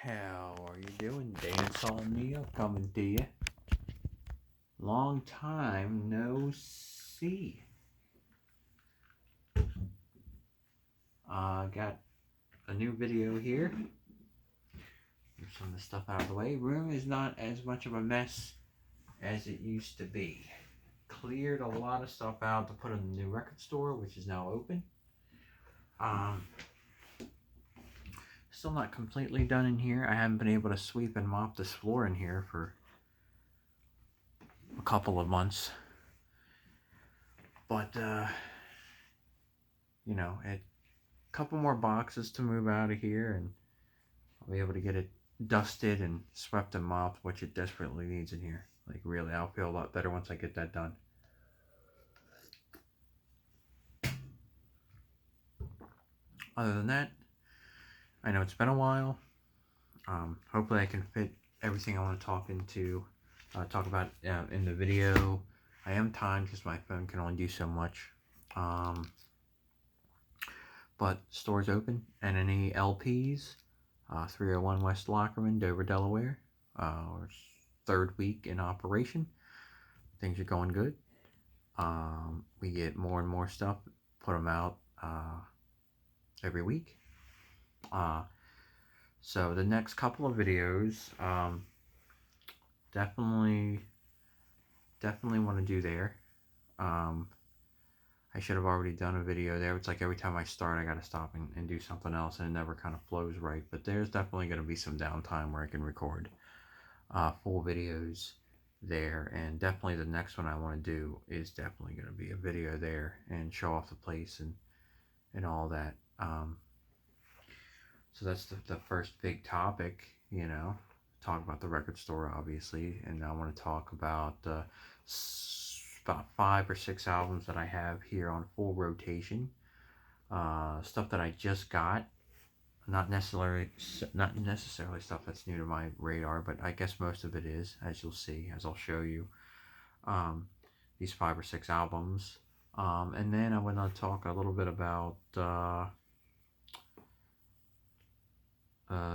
How are you doing? Dancehall Neil coming to you. Long time no see. Got a new video here. Get some of the stuff out of the way. Room is not as much of a mess as it used to be. Cleared a lot of stuff out to put in the new record store, which is now open. Still not completely done in here. I haven't been able to sweep and mop this floor in here for a couple of months. But, you know, a couple more boxes to move out of here, and I'll be able to get it dusted and swept and mopped, which it desperately needs in here. Like, really, I'll feel a lot better once I get that done. Other than that, I know it's been a while. Hopefully I can fit everything I want to talk about in the video. I am timed because my phone can only do so much. But store's open. N&E LPs, 301 West Lockerman, Dover, Delaware. Third week in operation. Things are going good. We get more and more stuff, put them out every week. So the next couple of videos, definitely want to do there. I should have already done a video there. It's like every time I start, I got to stop and do something else, and it never kind of flows right. But there's definitely going to be some downtime where I can record full videos there. And definitely the next one I want to do is definitely going to be a video there and show off the place and all that. So that's the first big topic, you know. Talk about the record store, obviously, and I want to talk about about 5 or 6 albums that I have here on full rotation. Stuff that I just got, not necessarily stuff that's new to my radar, but I guess most of it is, as you'll see, as I'll show you. These 5 or 6 albums, and then I want to talk a little bit about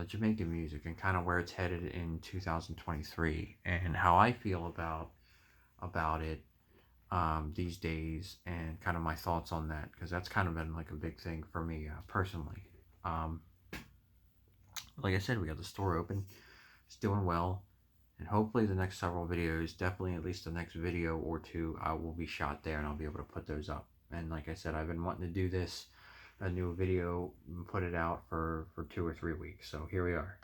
Jamaican music and kind of where it's headed in 2023 and how I feel about it these days, and kind of my thoughts on that, because that's kind of been like a big thing for me personally. Like I said, we got the store open, it's doing well, and hopefully the next several videos, definitely at least the next video or two, I will be shot there and I'll be able to put those up. And like I said, I've been wanting to do this, a new video, put it out for 2 or 3 weeks, so here we are.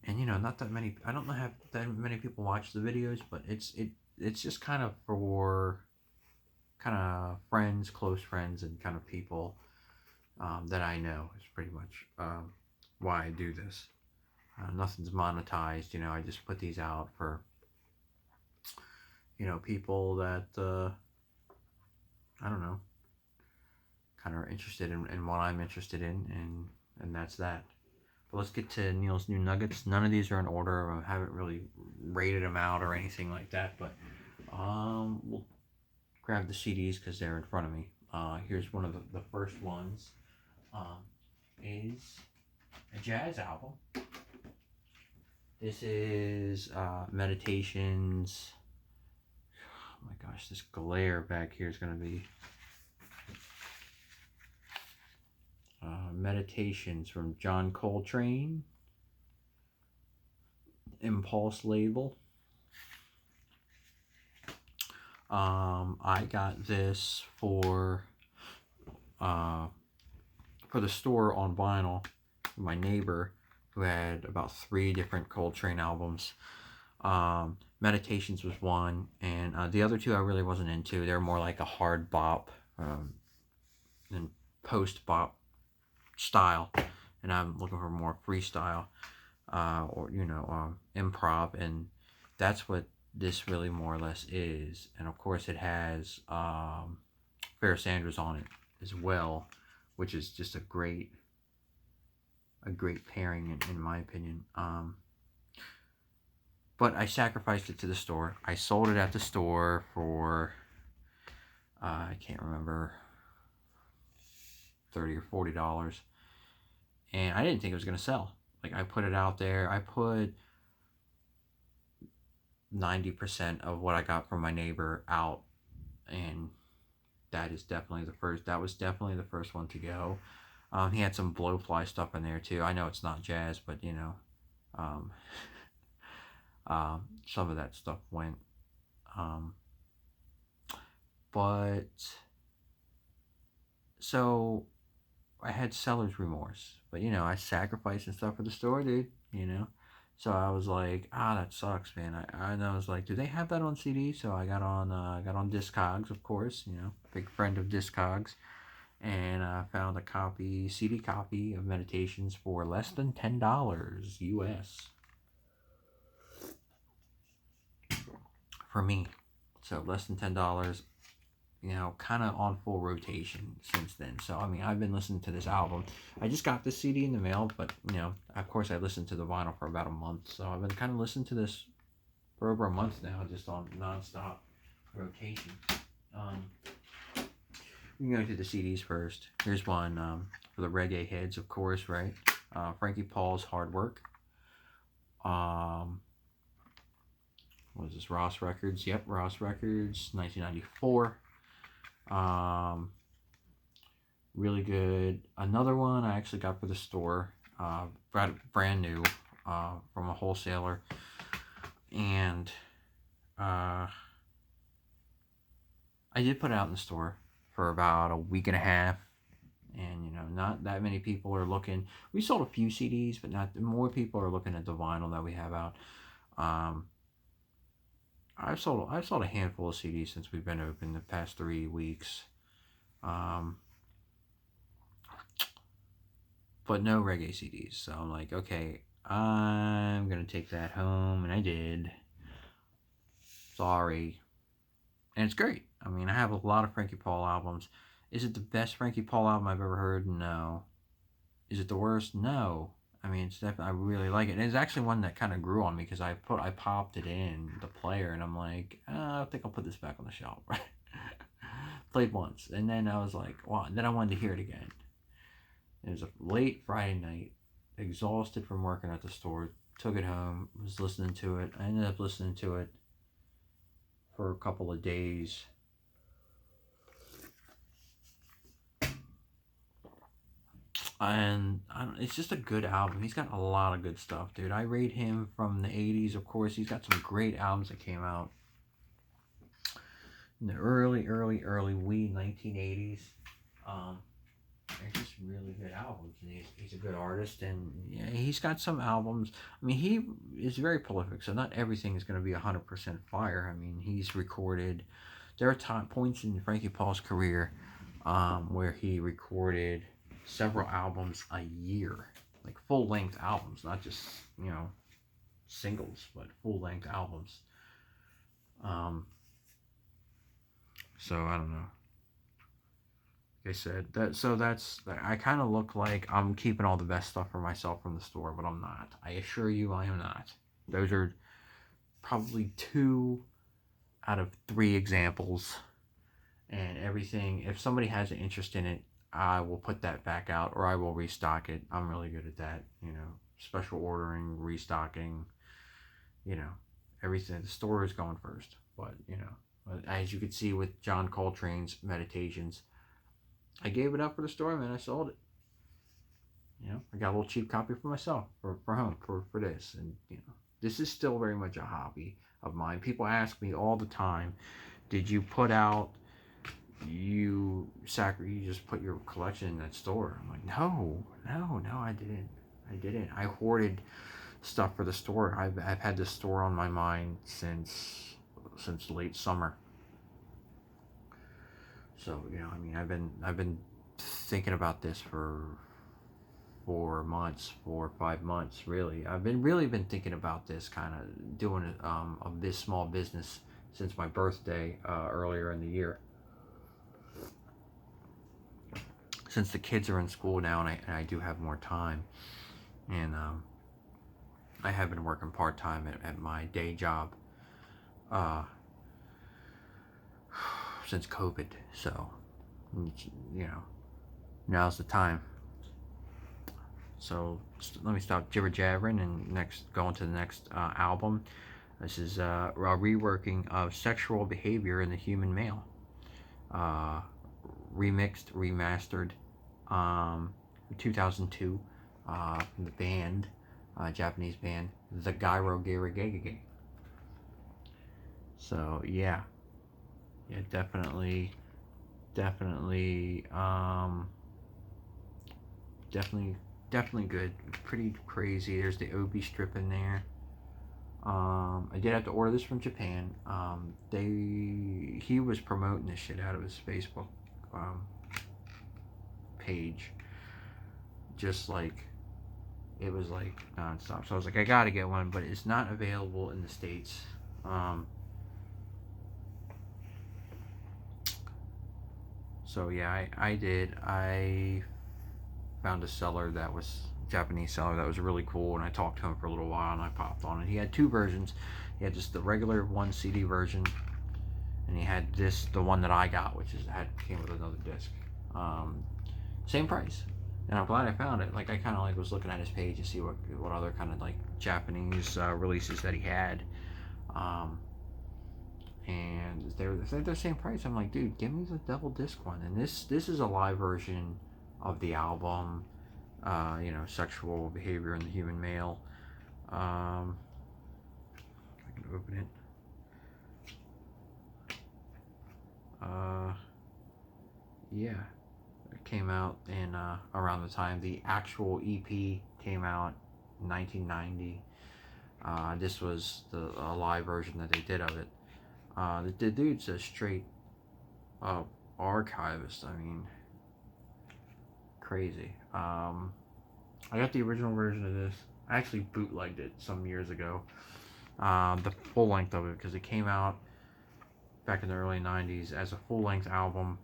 And you know, not that many, I don't have that many people watch the videos, but it's just kind of for kind of friends, close friends, and kind of people that I know is pretty much why I do this. Nothing's monetized, you know. I just put these out for, you know, people that I don't know, kind of are interested in what I'm interested in, and that's that. But let's get to Neil's new nuggets. None of these are in order. I haven't really rated them out or anything like that, but we'll grab the CDs because they're in front of me. Here's one of the first ones. Is a jazz album. This is Meditations. Oh my gosh, this glare back here is going to be Meditations from John Coltrane, Impulse label. I got this for the store on vinyl, my neighbor who had about 3 different Coltrane albums. Meditations was one, and the other 2 I really wasn't into. They're more like a hard bop and post bop style, and I'm looking for more freestyle or, you know, improv, and that's what this really more or less is. And of course it has Fair Sanders on it as well, which is just a great pairing in my opinion. But I sacrificed it to the store. I sold it at the store for I can't remember, $30 or $40, and I didn't think it was gonna sell. Like, I put it out there. I put 90% of what I got from my neighbor out, and that is definitely the first. That was definitely the first one to go. He had some blowfly stuff in there too. I know it's not jazz, but um, some of that stuff went. Um, but so I had seller's remorse, but I sacrificed and stuff for the store, dude. So I was like, that sucks, man. And I was like, do they have that on CD? So I got on Discogs, of course. Big friend of Discogs, and I found a CD copy of Meditations for less than $10 US for me. So less than $10. Kind of on full rotation since then. So, I mean, I've been listening to this album. I just got this CD in the mail, but, of course I listened to the vinyl for about a month. So I've been kind of listening to this for over a month now, just on nonstop rotation. We can go to the CDs first. Here's one for the reggae heads, of course, right? Frankie Paul's Hard Work. What is this? Ross Records. Yep, Ross Records, 1994. Really good. Another one I actually got for the store, brand new, from a wholesaler, and I did put it out in the store for about a week and a half, and not that many people are looking. We sold a few CDs, but not more people are looking at the vinyl that we have out. I've sold a handful of CDs since we've been open the past 3 weeks, but no reggae CDs. So I'm like, okay, I'm gonna take that home, and I did. Sorry, and it's great. I mean, I have a lot of Frankie Paul albums. Is it the best Frankie Paul album I've ever heard? No. Is it the worst? No. I mean, it's definitely, I really like it. And it's actually one that kind of grew on me because I popped it in the player, and I'm like, I think I'll put this back on the shelf. Played once, and then I was like, wow. And then I wanted to hear it again. It was a late Friday night, exhausted from working at the store. Took it home, was listening to it. I ended up listening to it for a couple of days. And it's just a good album. He's got a lot of good stuff, dude. I rate him from the 80s, of course. He's got some great albums that came out in the early 1980s. They're just really good albums. And he's a good artist, and yeah, he's got some albums. I mean, he is very prolific, so not everything is going to be 100% fire. I mean, he's recorded. There are points in Frankie Paul's career where he recorded several albums a year, like full-length albums, not just singles, but full-length albums. So I don't know. Like I said, I kind of look like I'm keeping all the best stuff for myself from the store, but I'm not. I assure you, I am not. Those are probably 2 out of 3 examples, and everything. If somebody has an interest in it, I will put that back out, or I will restock it. I'm really good at that, special ordering, restocking, everything. The store is going first, but as you can see with John Coltrane's Meditations, I gave it up for the store, man. I sold it. I got a little cheap copy for myself, for home, for this, and this is still very much a hobby of mine. People ask me all the time, did you put out? You just put your collection in that store? I'm like, no, I didn't. I hoarded stuff for the store. I've had this store on my mind since late summer. So I mean, I've been thinking about this for 4 months, 4 or 5 months, really. I've been thinking about this, kind of doing of this small business since my birthday earlier in the year. Since the kids are in school now, and I do have more time, and I have been working part-time at my day job since COVID, so now's the time. So let me stop jibber jabbering and go on to the next album. This is a reworking of Sexual Behavior in the Human Male. Remixed, remastered, 2002, from the band, Japanese band, the Gyro Gege. So yeah, definitely, definitely, definitely good. Pretty crazy. There's the Obi strip in there. I did have to order this from Japan. He was promoting this shit out of his Facebook page, just like it was like nonstop. So I was like, I gotta get one, but it's not available in the States. So yeah, I found a seller that was Japanese seller that was really cool, and I talked to him for a little while, and I popped on it. He had two versions. He had just the regular one CD version, and he had the one that I got, which came with another disc. Same price, and I'm glad I found it. Like, I kind of like was looking at his page to see what other kind of like Japanese releases that he had, and they're the same price. I'm like, dude, give me the double disc one. And this is a live version of the album, Sexual Behavior in the Human Male. I can open it. Yeah, it came out in around the time the actual EP came out in 1990. This was a live version that they did of it. The dude's a straight up archivist. I mean, crazy. I got the original version of this. I actually bootlegged it some years ago. The full length of it, because it came out back in the early 90s as a full length album,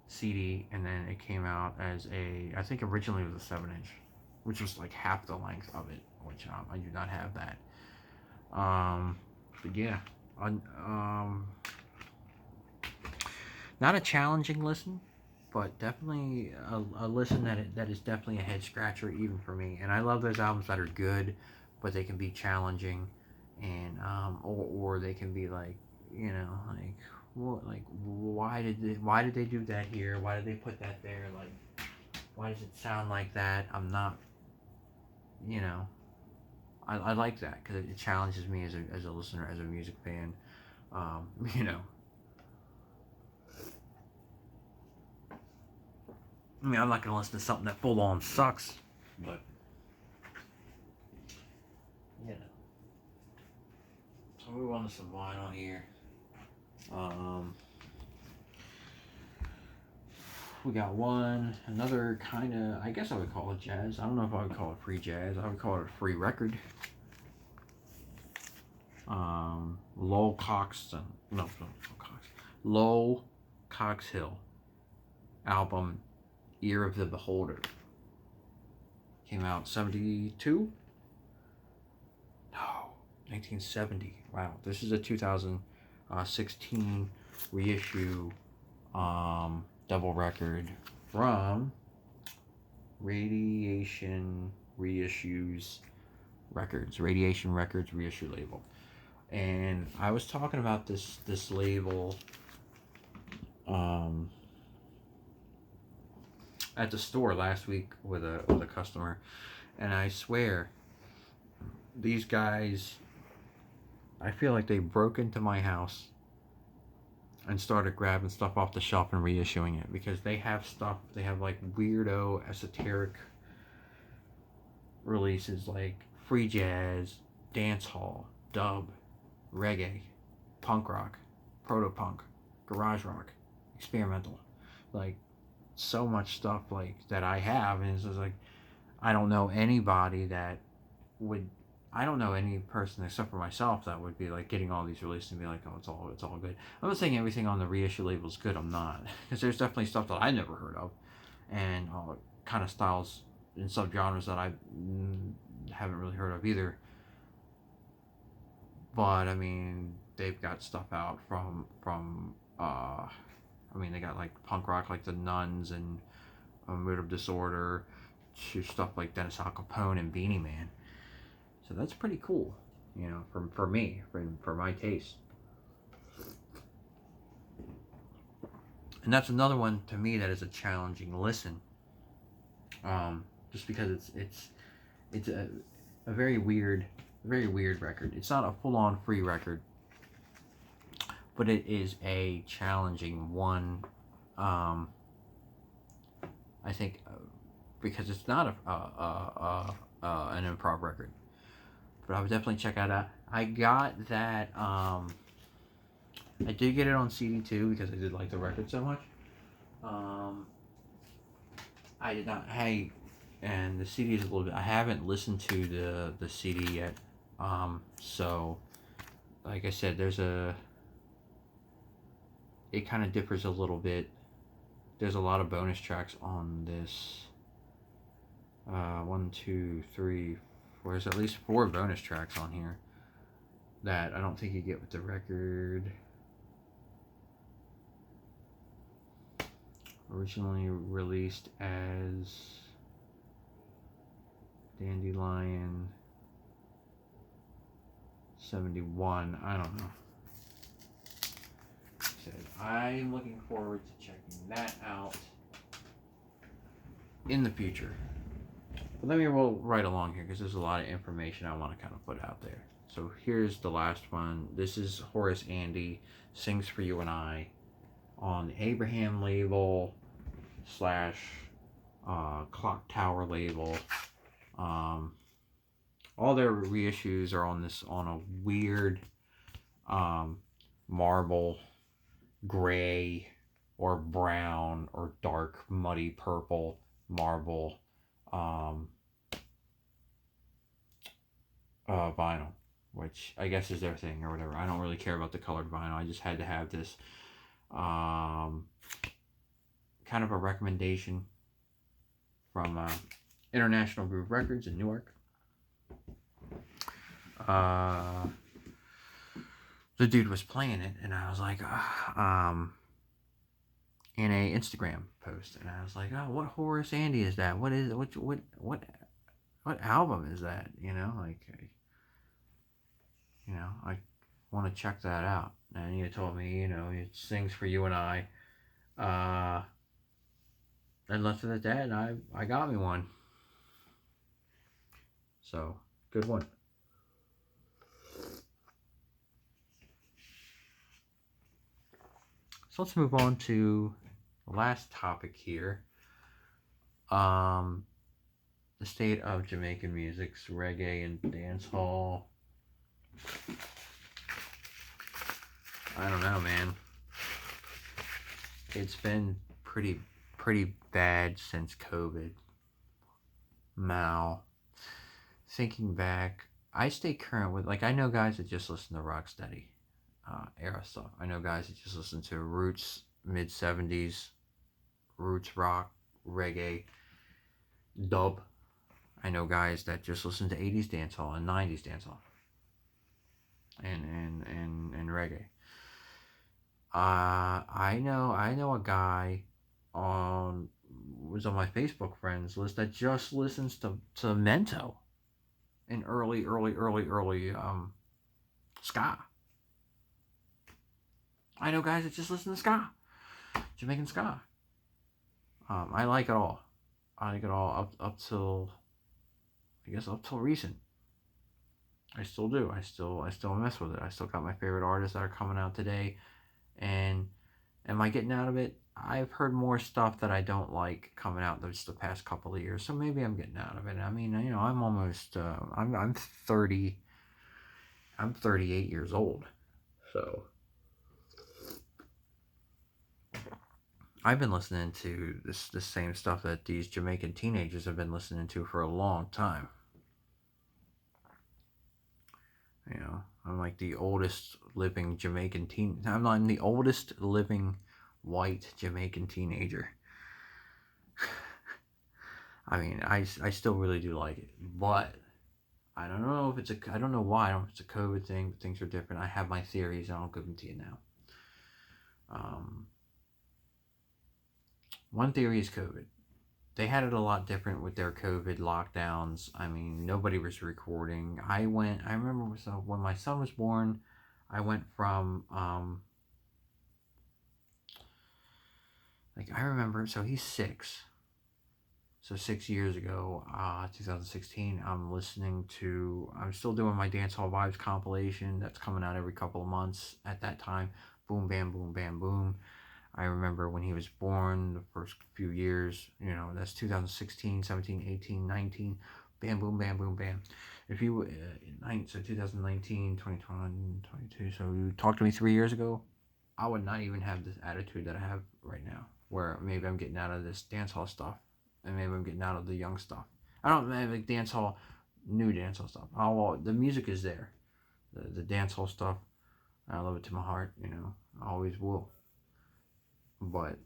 CD, and then it came out as I think originally it was a 7-inch, which was like half the length of it, which I do not have that. But yeah, not a challenging listen, but definitely a listen that is definitely a head scratcher even for me. And I love those albums that are good, but they can be challenging, and or they can be like, like, what, like, why did they do that here? Why did they put that there? Like, why does it sound like that? I'm not, I like that because it challenges me as a listener, as a music fan. I mean, I'm not gonna listen to something that full on sucks, but So move on to some vinyl here. We got another kind of, I guess I would call it jazz. I don't know if I would call it free jazz. I would call it a free record. Lowell Coxton, no, Cox, Lowell Cox Hill album, Ear of the Beholder. Came out 72? No, 1970. Wow, this is a 2016 reissue, double record from Radiation Records reissue label. And I was talking about this label at the store last week with a customer, and I swear these guys, I feel like they broke into my house and started grabbing stuff off the shelf and reissuing it, because they have like weirdo esoteric releases like free jazz, dancehall, dub, reggae, punk rock, proto-punk, garage rock, experimental, like so much stuff like that I have. And it's just like, I don't know anybody that would, I don't know any person except for myself that would be like getting all these released and be like, oh, it's all good. I'm not saying everything on the reissue label is good. I'm not, because there's definitely stuff that I never heard of, and kind of styles and subgenres that I haven't really heard of either. But I mean, they've got stuff out from I mean, they got like punk rock, like the Nuns, and Mood of Disorder to stuff like Dennis Al Capone and Beanie Man. So that's pretty cool, you know, for me, for my taste. And that's another one to me that is a challenging listen. Just because it's a very weird record. It's not a full on free record, but it is a challenging one. I think because it's not an improv record, but I would definitely check it out. I got that. I did get it on CD too because I did like the record so much. I did not. Hey, and the CD is a little bit. I haven't listened to the CD yet. So, like I said, it kind of differs a little bit. There's a lot of bonus tracks on this. 1, 2, 3, 4. There's at least 4 bonus tracks on here that I don't think you get with the record. Originally released as Dandelion 71. I don't know. I'm looking forward to checking that out in the future. But let me roll right along here because there's a lot of information I want to kind of put out there. So here's the last one. This is Horace Andy, Sings for You and I, on the Abraham label / Clock Tower label. All their reissues are on a weird marble, gray or brown or dark muddy purple marble vinyl, which I guess is their thing or whatever. I don't really care about the colored vinyl. I just had to have this kind of a recommendation from International Groove Records in Newark. The dude was playing it, and I was like, in a Instagram post, and I was like, oh, what Horace Andy is that? What is what album is that? You know, like, I want to check that out. And he told me, it sings for you and I. And left it at that, and I got me one. So, good one. So let's move on to the last topic here. The state of Jamaican music's reggae and dancehall. I don't know, man. It's been pretty bad since COVID. Now, thinking back, I stay current with, like, I know guys that just listen to Rocksteady era stuff. I know guys that just listen to roots, mid-70s, roots rock, reggae, dub. I know guys that just listen to 80s dancehall and 90s dancehall and reggae. I know a guy was on my Facebook friends list that just listens to Mento and early ska. I know guys that just listen to ska, Jamaican ska. I like it all. I like it all up till recent. I still do. I still mess with it. I still got my favorite artists that are coming out today. And am I getting out of it? I've heard more stuff that I don't like coming out just the past couple of years. So maybe I'm getting out of it. I mean, I'm almost I'm 30. I'm 38 years old. So I've been listening to this same stuff that these Jamaican teenagers have been listening to for a long time. I'm like the oldest living Jamaican teen. I'm the oldest living white Jamaican teenager. I mean, I still really do like it, but I don't know if I don't know why. I don't know if it's a COVID thing, but things are different. I have my theories, and I'll give them to you now. One theory is COVID. they had it a lot different with their COVID lockdowns. I mean, nobody was recording. I remember when my son was born, I went from, like, I remember, so he's 6. So 6 years ago, 2016, I'm still doing my Dancehall Vibes compilation that's coming out every couple of months at that time. Boom, bam, boom, bam, boom. I remember when he was born, the first few years, that's 2016, 17, 18, 19. Bam, boom, bam, boom, bam. If you, so 2019, 2021, 22, so you talked to me 3 years ago, I would not even have this attitude that I have right now, where maybe I'm getting out of this dancehall stuff, and maybe I'm getting out of the young stuff. I don't like dancehall, new dancehall stuff. The music is there, the dancehall stuff. I love it to my heart, I always will. But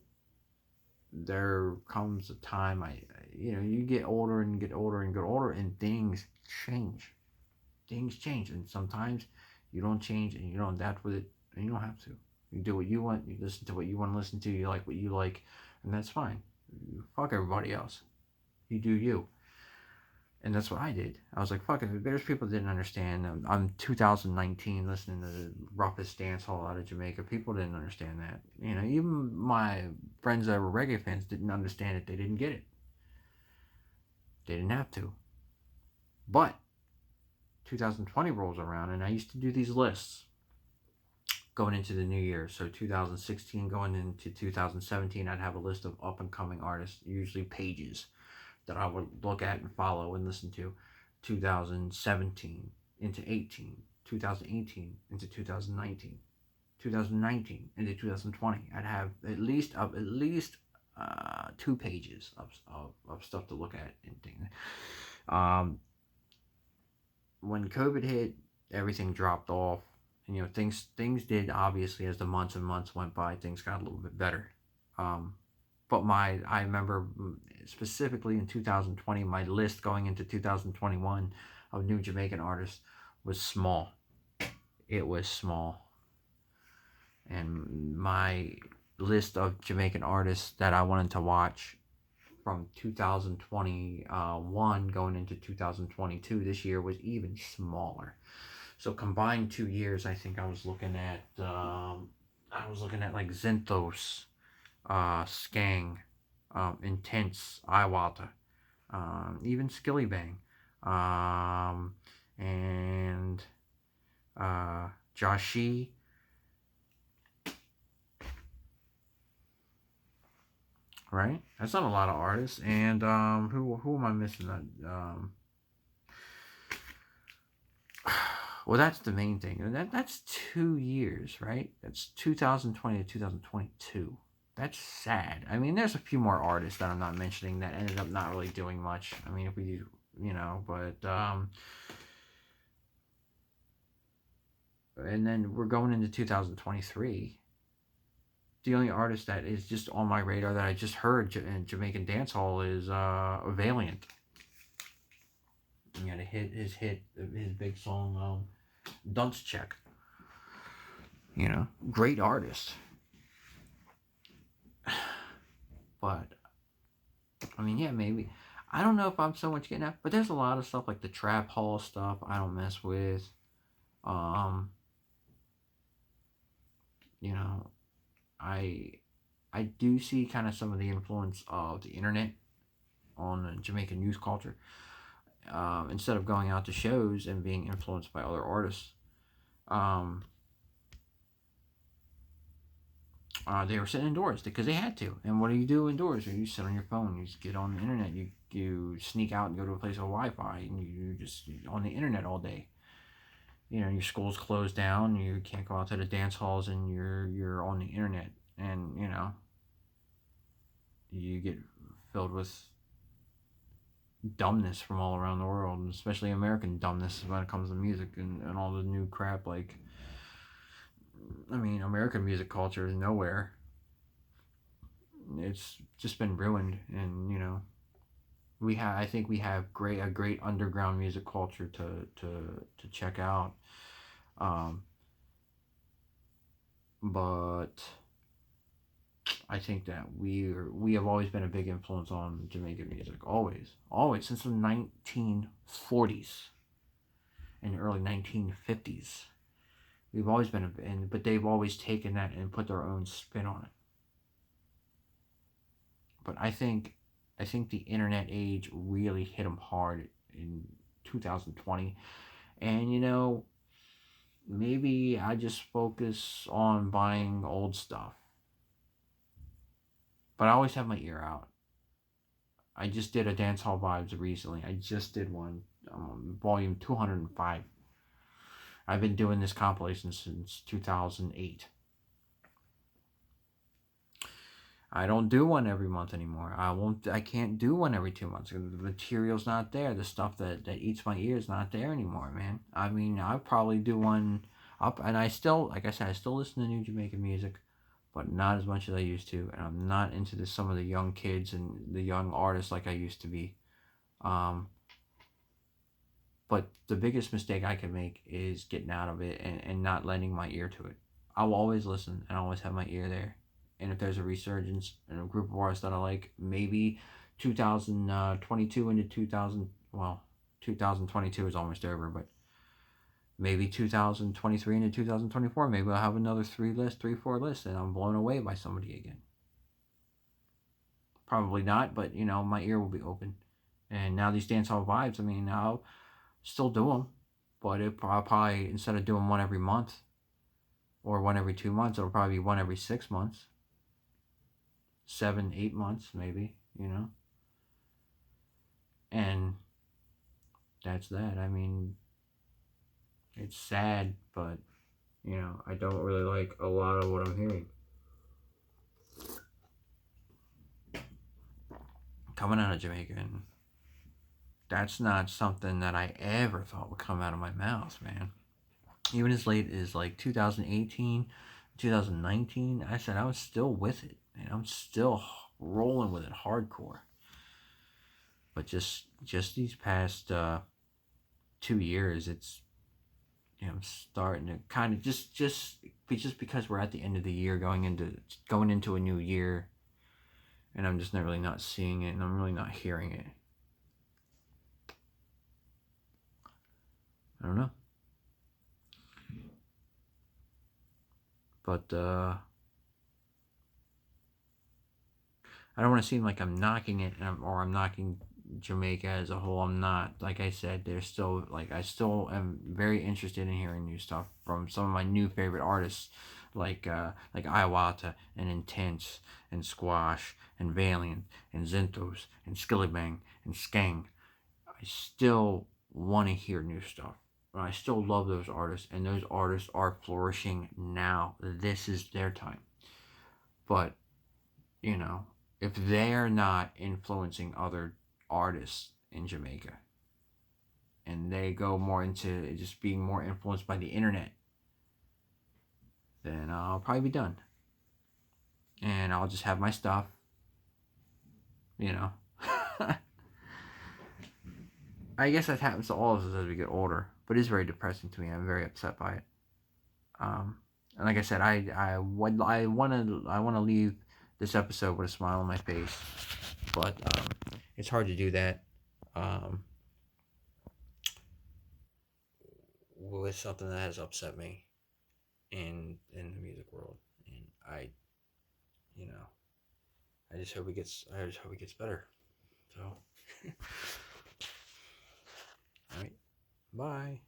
there comes a time you get older and get older and get older, and things change. Things change, and sometimes you don't change and you don't adapt with it, and you don't have to. You do what you want. You listen to what you want to listen to. You like what you like, and that's fine. Fuck everybody else. You do you. And that's what I did. I was like, fuck it. There's people that didn't understand. I'm 2019 listening to the roughest dance hall out of Jamaica. People didn't understand that. Even my friends that were reggae fans didn't understand it. They didn't get it. They didn't have to. But 2020 rolls around, and I used to do these lists going into the new year. So 2016 going into 2017, I'd have a list of up and coming artists, usually pages that I would look at and follow and listen to. 2017 into 18, 2018 into 2019, 2019 into 2020. I'd have at least 2 pages of stuff to look at and things. When COVID hit, everything dropped off. And, things did, obviously, as the months and months went by, things got a little bit better. But I remember specifically in 2020, my list going into 2021 of new Jamaican artists was small. It was small. And my list of Jamaican artists that I wanted to watch from 2021 going into 2022 this year was even smaller. So combined 2 years, I think I was looking at like Zinthos, Skang, Intense, Iwata, even Skillybang, and Joshi. Right? That's not a lot of artists. And who am I missing? Well, that's the main thing. And that's 2 years, right? That's 2020 to 2022. That's sad. I mean, there's a few more artists that I'm not mentioning that ended up not really doing much. I mean, if we, but and then we're going into 2023. The only artist that is just on my radar that I just heard in Jamaican dancehall is Valiant. He had his big song, Dunce Check. Great artist. But, I mean, yeah, maybe. I don't know if I'm so much getting at, but there's a lot of stuff like the trap hall stuff I don't mess with. I do see kind of some of the influence of the internet on Jamaican youth culture. Instead of going out to shows and being influenced by other artists, they were sitting indoors because they had to. And what do you do indoors? You sit on your phone. You just get on the internet. You sneak out and go to a place with Wi-Fi, and you just on the internet all day. Your school's closed down. You can't go out to the dance halls, and you're on the internet, and you get filled with dumbness from all around the world, and especially American dumbness when it comes to music and all the new crap. Like, I mean, American music culture is nowhere. It's just been ruined, and I think we have a great underground music culture to check out. But I think that we have always been a big influence on Jamaican music, always since the 1940s and the early 1950s. We've always been, but they've always taken that and put their own spin on it. But I think the internet age really hit them hard in 2020, and maybe I just focus on buying old stuff, but I always have my ear out. I just did a Dancehall Vibes recently. I just did one, volume 205. I've been doing this compilation since 2008. I don't do one every month anymore. I can't do one every 2 months. The material's not there. The stuff that eats my ears not there anymore, man. I mean, I'll probably do one up, and I still, like I said, I still listen to new Jamaican music, but not as much as I used to, and I'm not into some of the young kids and the young artists like I used to be. Um, but the biggest mistake I could make is getting out of it and not lending my ear to it. I will always listen and always have my ear there. And if there's a resurgence in a group of artists that I like, maybe 2022 into 2000, well, 2022 is almost over, but maybe 2023 into 2024, maybe I'll have another 4 lists, and I'm blown away by somebody again. Probably not, but my ear will be open. And now these dancehall vibes, I mean, I'll still do them, but I'll probably, instead of doing one every month or one every 2 months, it'll probably be one every 6 months, 7, 8 months, maybe, and that's that. I mean, it's sad, but I don't really like a lot of what I'm hearing. Coming out of Jamaica, and that's not something that I ever thought would come out of my mouth, man. Even as late as like 2018, 2019, I said I was still with it, and I'm still rolling with it hardcore. But just these past 2 years, it's starting to kind of just because we're at the end of the year, going into a new year, and I'm just not really not seeing it, and I'm really not hearing it. I don't know. But I don't want to seem like I'm knocking it, or I'm knocking Jamaica as a whole. I'm not. Like I said, there's still, I still am very interested in hearing new stuff from some of my new favorite artists, like Iwata and Intense and Squash and Valiant and Zintos and Skillibang and Skang. I still want to hear new stuff. I still love those artists, and those artists are flourishing now. This is their time. But if they're not influencing other artists in Jamaica, and they go more into just being more influenced by the internet, then I'll probably be done. And I'll just have my stuff, I guess that happens to all of us as we get older, but it's very depressing to me. I'm very upset by it. And like I said, I want to leave this episode with a smile on my face, but it's hard to do that with something that has upset me in the music world, and you know I just hope it gets better. So, all right, bye.